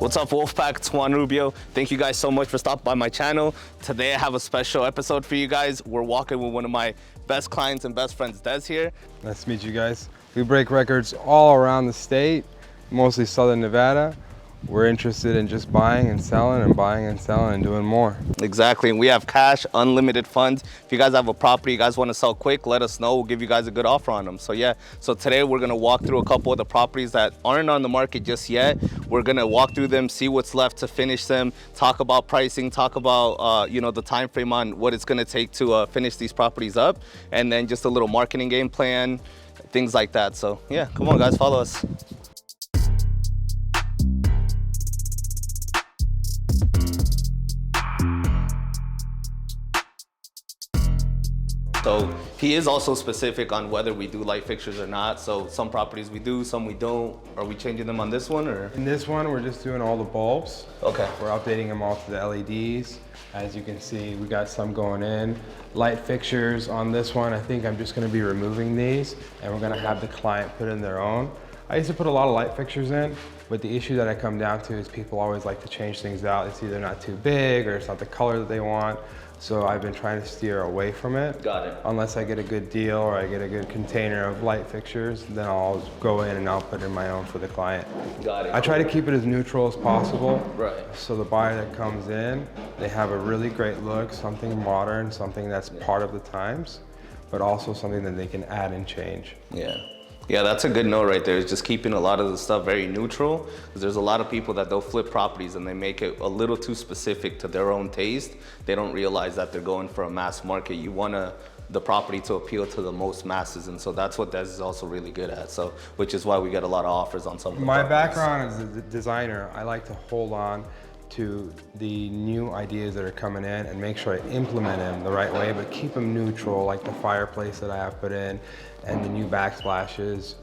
What's up, Wolfpack? It's Juan Rubio. Thank you guys so much for stopping by my channel. Today I have a special episode for you guys. We're walking with one of my best clients and best friends, Des here. Nice to meet you guys. We break records all around the state, mostly Southern Nevada. We're interested in just buying and selling and doing more. Exactly, and we have cash, unlimited funds. If you guys have a property you guys want to sell quick, let us know. We'll give you guys a good offer on them. So yeah, so today we're gonna walk through a couple of the properties that aren't on the market just yet. We're gonna walk through them, see what's left to finish them, talk about pricing, talk about the time frame on what it's gonna take to finish these properties up, and then just a little marketing game plan, things like that. So yeah, come on guys, follow us. So he is also specific on whether we do light fixtures or not. So some properties we do, some we don't. Are we changing them on this one or? In this one, we're just doing all the bulbs. Okay. We're updating them all to the LEDs. As you can see, we got some going in. Light fixtures on this one, I think I'm just gonna be removing these and we're gonna have the client put in their own. I used to put a lot of light fixtures in, but the issue that I come down to is people always like to change things out. It's either not too big or it's not the color that they want. So I've been trying to steer away from it. Got it. Unless I get a good deal or I get a good container of light fixtures, then I'll go in and I'll put in my own for the client. Got it. I try to keep it as neutral as possible. Right. So the buyer that comes in, they have a really great look, something modern, something that's part of the times, but also something that they can add and change. Yeah. Yeah, that's a good note right there. Is just keeping a lot of the stuff very neutral. Because there's a lot of people that they'll flip properties and they make it a little too specific to their own taste. They don't realize that they're going for a mass market. You want the property to appeal to the most masses, and so that's what Des is also really good at. So, which is why we get a lot of offers on some of the My properties. background as a designer, I like to hold on to the new ideas that are coming in and make sure I implement them the right way, but keep them neutral, like the fireplace that I have put in and the new backsplashes.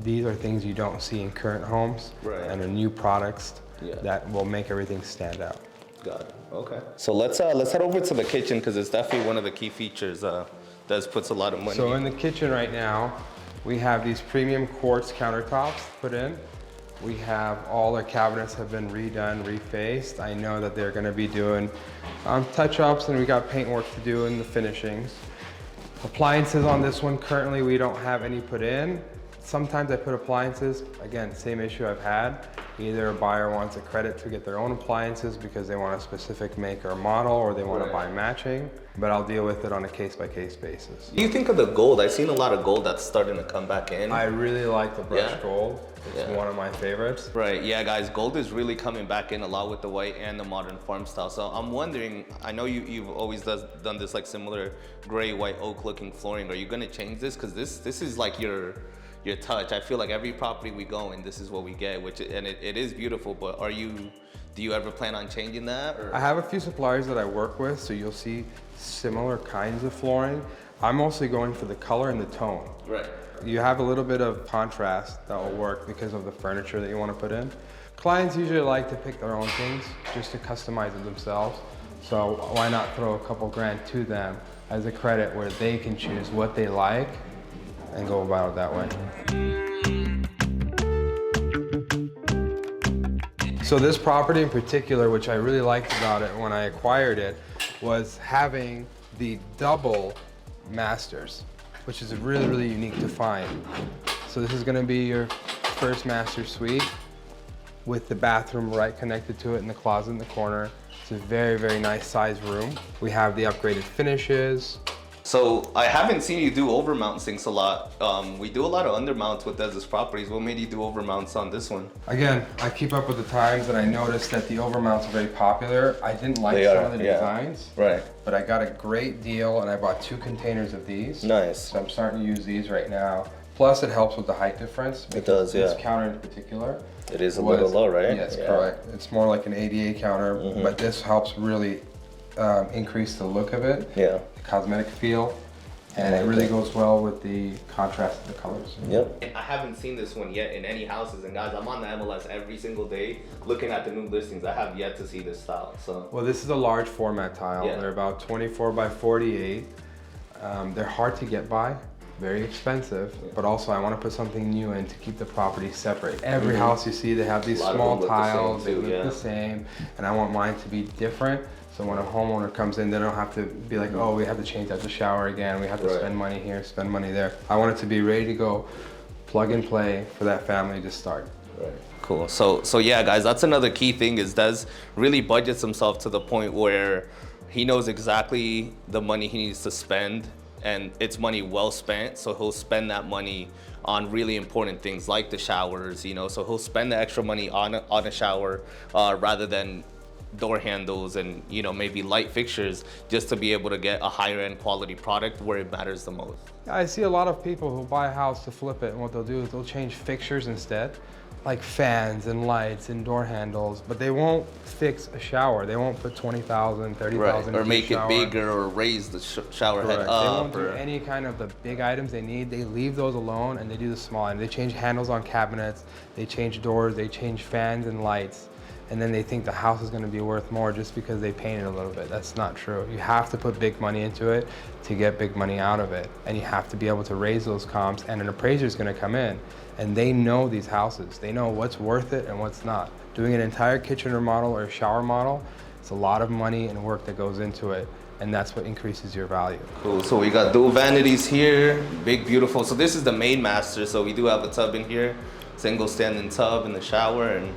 These are things you don't see in current homes, right, and are new products that will make everything stand out. Got it. Okay. So let's head over to the kitchen because it's definitely one of the key features. Des puts a lot of money. So in the kitchen right now, we have these premium quartz countertops put in. We have all our cabinets have been redone, refaced. I know that they're gonna be doing touch-ups, and we got paint work to do in the finishings. Appliances on this one, currently we don't have any put in. Sometimes I put appliances, again, same issue I've had. Either a buyer wants a credit to get their own appliances because they want a specific make or model, or they want to buy matching, but I'll deal with it on a case-by-case basis. What do you think of the gold? I've seen a lot of gold that's starting to come back in. I really like the brushed gold. It's one of my favorites. Right, yeah guys, gold is really coming back in a lot with the white and the modern farm style. So I'm wondering, I know you've always done this like similar gray, white, oak looking flooring. Are you gonna change this? Because this is like your touch. I feel like every property we go in, this is what we get, and it is beautiful, but do you ever plan on changing that? Or? I have a few suppliers that I work with, so you'll see similar kinds of flooring. I'm mostly going for the color and the tone. Right. You have a little bit of contrast that will work because of the furniture that you want to put in. Clients usually like to pick their own things just to customize it themselves. So why not throw a couple grand to them as a credit where they can choose what they like and go about it that way. So this property in particular, which I really liked about it when I acquired it, was having the double masters, which is really, really unique to find. So this is gonna be your first master suite with the bathroom right connected to it and the closet in the corner. It's a very, very nice sized room. We have the upgraded finishes. So I haven't seen you do overmount sinks a lot. We do a lot of undermounts with Des's properties. What made you do overmounts on this one? Again, I keep up with the times and I noticed that the overmounts are very popular. I didn't like some of the designs, right? But I got a great deal and I bought 2 containers of these. Nice. So I'm starting to use these right now. Plus it helps with the height difference. It does, This counter in particular. It is a little low, right? Yes, correct. It's more like an ADA counter, but this helps really increase the look of it. Yeah. The cosmetic feel. And it really goes well with the contrast of the colors. Yep. I haven't seen this one yet in any houses, and guys, I'm on the MLS every single day looking at the new listings. I have yet to see this style. So. Well, this is a large format tile. They're about 24 by 48. They're hard to get by. very expensive, but also I want to put something new in to keep the property separate. Every house you see, they have these small tiles, they look the same, and I want mine to be different. So when a homeowner comes in, they don't have to be like, oh, we have to change out the shower again, we have to spend money here, spend money there. I want it to be ready to go, plug and play for that family to start. Cool. So yeah, guys, that's another key thing is Des really budgets himself to the point where he knows exactly the money he needs to spend, and it's money well spent. So he'll spend that money on really important things like the showers, you know. So he'll spend the extra money on a shower rather than door handles and, you know, maybe light fixtures, just to be able to get a higher end quality product where it matters the most. I see a lot of people who buy a house to flip it, and what they'll do is they'll change fixtures instead, like fans and lights and door handles, but they won't fix a shower. They won't put 20,000, 30,000 or make shower. it bigger or raise the shower head Correct. up. They won't do any kind of the big items they need. They leave those alone and they do the small items. They change handles on cabinets, they change doors, they change fans and lights, and then they think the house is going to be worth more just because they painted a little bit. That's not true. You have to put big money into it to get big money out of it, and you have to be able to raise those comps, and an appraiser is going to come in and they know these houses. They know what's worth it and what's not. Doing an entire kitchen remodel or shower model, it's a lot of money and work that goes into it, and that's what increases your value. Cool. So we got dual vanities here, big, beautiful. So this is the main master. So we do have a tub in here, single standing tub in the shower, and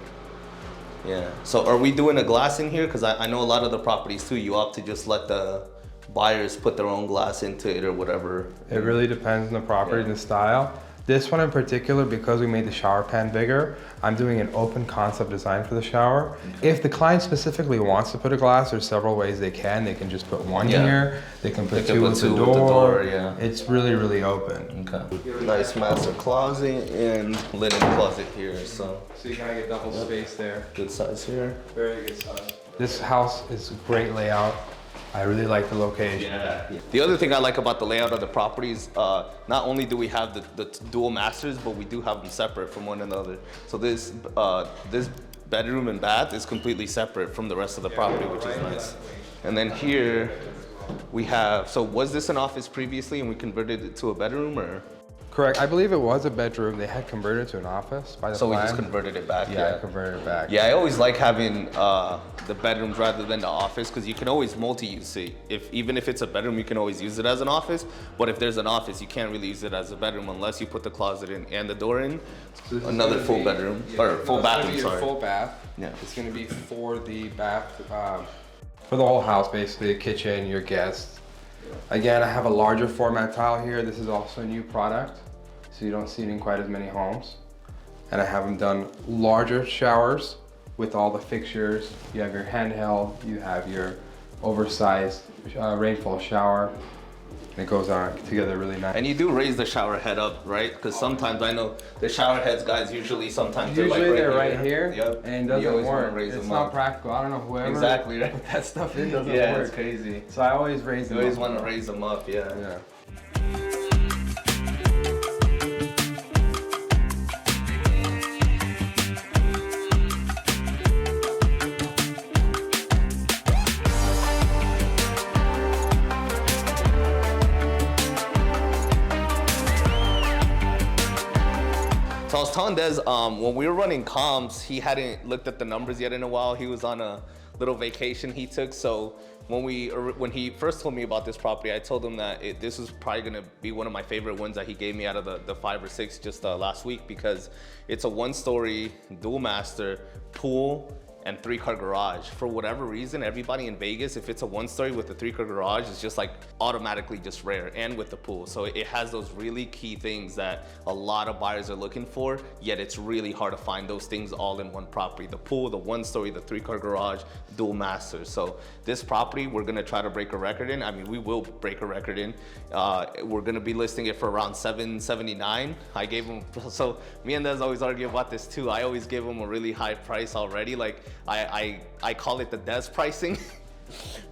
yeah. So are we doing a glass in here? Because I know a lot of the properties too, you opt to just let the buyers put their own glass into it or whatever. It really depends on the property and the style. This one in particular, because we made the shower pan bigger, I'm doing an open concept design for the shower. If the client specifically wants to put a glass, there's several ways they can. They can just put one here. They can put two with the door. It's really, really open. Okay. Nice master closet and linen closet here. So you kind of get double space there. Good size here. Very good size. This house is a great layout. I really like the location. Yeah. The other thing I like about the layout of the properties, not only do we have the dual masters, but we do have them separate from one another. So this bedroom and bath is completely separate from the rest of the property, which is nice. And then here we have, so was this an office previously and we converted it to a bedroom, or? Correct. I believe it was a bedroom. They had converted it to an office by the So plan. we just converted it back. Yeah, I converted it back. Yeah, I always like having the bedrooms rather than the office, because you can always multi-use it. Even if it's a bedroom, you can always use it as an office. But if there's an office, you can't really use it as a bedroom unless you put the closet in and the door in. So another full bedroom, or full bathroom, sorry. Full bath. Yeah. It's going to be for the bath, for the whole house, basically, the kitchen, your guests. Again, I have a larger format tile here. This is also a new product, so you don't see it in quite as many homes. And I have them done larger showers with all the fixtures. You have your handheld, you have your oversized rainfall shower, and it goes on together really nice. And you do raise the shower head up, right? Because sometimes I know the shower heads, guys, sometimes they're right here. Yep. And it doesn't work. It's not practical. I don't know whoever exactly right. put that stuff in doesn't yeah, work. It's crazy. So I always raise them up. You always want to raise them up, yeah. So I was telling Des, when we were running comps, he hadn't looked at the numbers yet in a while. He was on a little vacation he took. So when he first told me about this property, I told him that this was probably gonna be one of my favorite ones that he gave me out of the 5 or 6 just last week, because it's a 1-story dual master pool and 3-car garage. For whatever reason, everybody in Vegas, if it's a 1-story with a 3-car garage, it's just like automatically just rare, and with the pool. So it has those really key things that a lot of buyers are looking for, yet it's really hard to find those things all in one property. The pool, the 1-story, the 3-car garage, dual masters. So this property, we're gonna try to break a record in. I mean, we will break a record in. We're gonna be listing it for around $779. I gave him, so me and Des always argue about this too. I always give him a really high price already. Like, I call it the Des pricing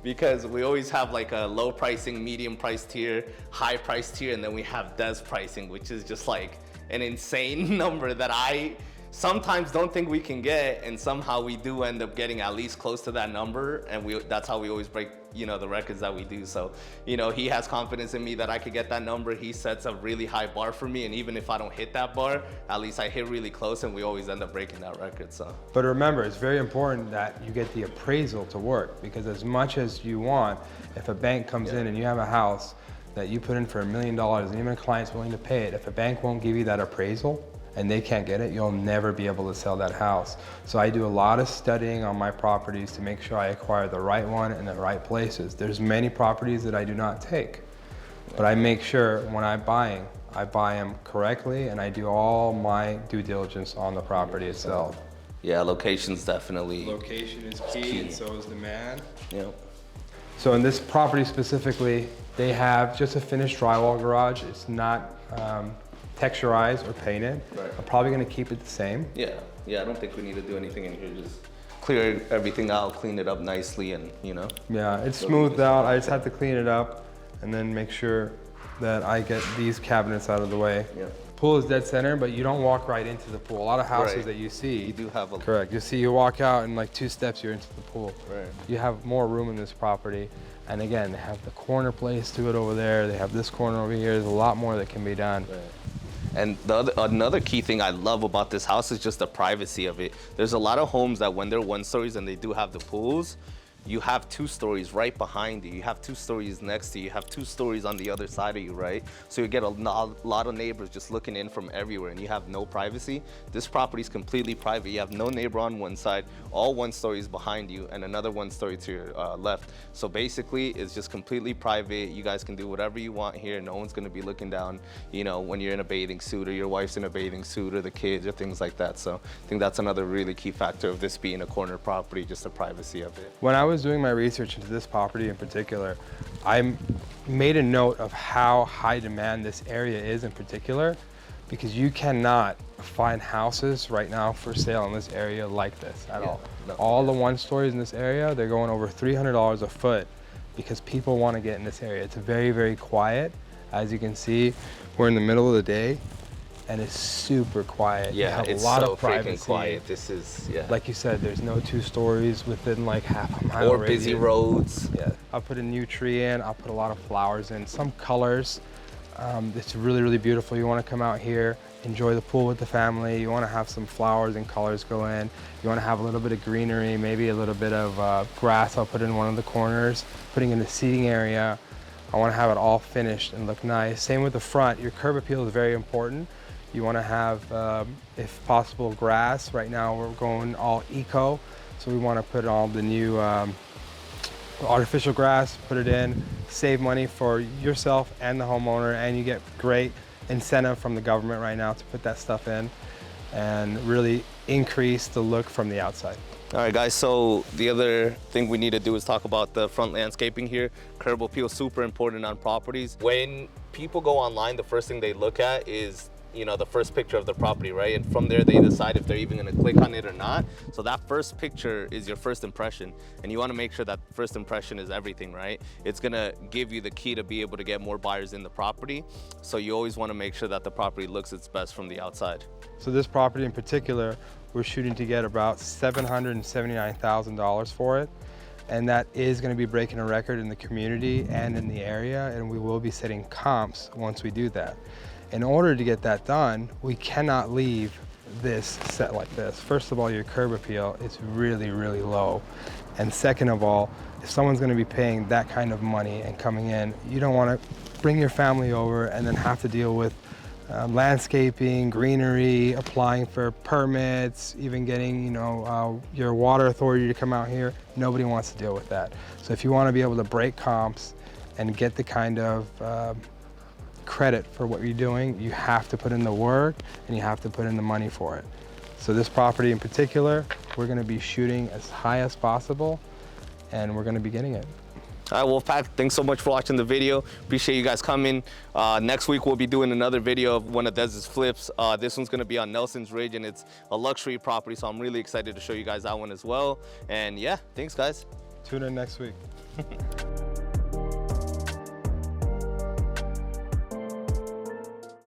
because we always have like a low pricing, medium price tier, high price tier, and then we have Des pricing, which is just like an insane number that I sometimes don't think we can get, and somehow we do end up getting at least close to that number, and that's how we always break you know, the records that we do. So, you know, he has confidence in me that I could get that number. He sets a really high bar for me, and even if I don't hit that bar, at least I hit really close, and we always end up breaking that record. So, but remember, it's very important that you get the appraisal to work, because as much as you want, if a bank comes in and you have a house that you put in for $1 million and even a client's willing to pay it, if a bank won't give you that appraisal and they can't get it, you'll never be able to sell that house. So I do a lot of studying on my properties to make sure I acquire the right one in the right places. There's many properties that I do not take, but I make sure when I'm buying, I buy them correctly, and I do all my due diligence on the property itself. yeah, location's definitely. Location is key, and so is demand. Yeah. So in this property specifically, they have just a finished drywall garage. It's not texturized or painted. Right. I'm probably gonna keep it the same. Yeah, yeah, I don't think we need to do anything in here. Just clear everything out, clean it up nicely, and you know. Yeah, it's smoothed out. I just have to clean it up and then make sure that I get these cabinets out of the way. Yeah. Pool is dead center, but you don't walk right into the pool. A lot of houses that you see, you do have a. Correct. You see, you walk out and like 2 steps, you're into the pool. Right. You have more room in this property. And again, they have the corner place to it over there. They have this corner over here. There's a lot more that can be done. Right. And another key thing I love about this house is just the privacy of it. There's a lot of homes that when they're 1 stories and they do have the pools, you have 2 stories right behind you. You have 2 stories next to you. You have 2 stories on the other side of you, right? So you get a lot of neighbors just looking in from everywhere, and you have no privacy. This property is completely private. You have no neighbor on one side, all 1 stories behind you, and another 1 story to your left. So basically, it's just completely private. You guys can do whatever you want here. No one's gonna be looking down, you know, when you're in a bathing suit, or your wife's in a bathing suit, or the kids, or things like that. So I think that's another really key factor of this being a corner property, just the privacy of it. When I was doing my research into this property in particular, I made a note of how high demand this area is in particular, because you cannot find houses right now for sale in this area like this at all. No. All the 1 stories in this area, they're going over $300 a foot because people want to get in this area. It's very, very quiet. As you can see, we're in the middle of the day, and it's super quiet. Yeah, it's a lot of privacy. Freaking quiet. This is, yeah. Like you said, there's no 2 stories within like half a mile. Or busy roads. Yeah. I'll put a new tree in. I'll put a lot of flowers in, some colors. It's really, really beautiful. You want to come out here, enjoy the pool with the family. You want to have some flowers and colors go in. You want to have a little bit of greenery, maybe a little bit of grass. I'll put in one of the corners, putting in the seating area. I want to have it all finished and look nice. Same with the front. Your curb appeal is very important. You want to have, if possible, grass. Right now we're going all eco, so we want to put all the new artificial grass, put it in, save money for yourself and the homeowner, and you get great incentive from the government right now to put that stuff in and really increase the look from the outside. All right, guys, so the other thing we need to do is talk about the front landscaping here. Curb appeal, super important on properties. When people go online, the first thing they look at is, you know, the first picture of the property, right? And from there, they decide if they're even gonna click on it or not. So that first picture is your first impression. And you wanna make sure that first impression is everything, right? It's gonna give you the key to be able to get more buyers in the property. So you always wanna make sure that the property looks its best from the outside. So this property in particular, we're shooting to get about $779,000 for it. And that is gonna be breaking a record in the community and in the area, and we will be setting comps once we do that. In order to get that done, we cannot leave this set like this. First of all, your curb appeal is really, really low. And second of all, if someone's gonna be paying that kind of money and coming in, you don't wanna bring your family over and then have to deal with landscaping, greenery, applying for permits, even getting, you know, your water authority to come out here. Nobody wants to deal with that. So if you wanna be able to break comps and get the kind of credit for what you're doing, you have to put in the work and you have to put in the money for it. So this property in particular, we're gonna be shooting as high as possible, and we're gonna be getting it. All right, Wolfpack, thanks so much for watching the video. Appreciate you guys coming. Next week, we'll be doing another video of one of Dez's flips. This one's gonna be on Nelson's Ridge, and it's a luxury property, so I'm really excited to show you guys that one as well. And yeah, thanks guys. Tune in next week.